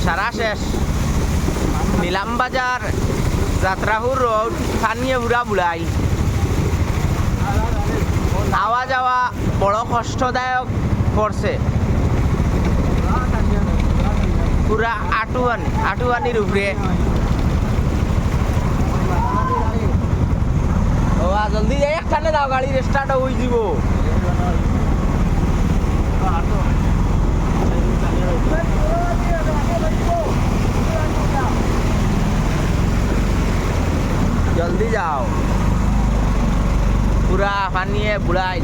সারা শেষ নিলামবাজার যাত্রাপুর রোড স্থানীয় বুড়া বুড়াই আওয়া যাওয়া বড় কষ্টদায়ক করছে পুরা আটুয়ানির উপরে ও জলদি যাই একখানে দাও গাড়ি স্টার্ট হয়ে যাব জলদি যাও পুরা পানিয়ে বুড়াই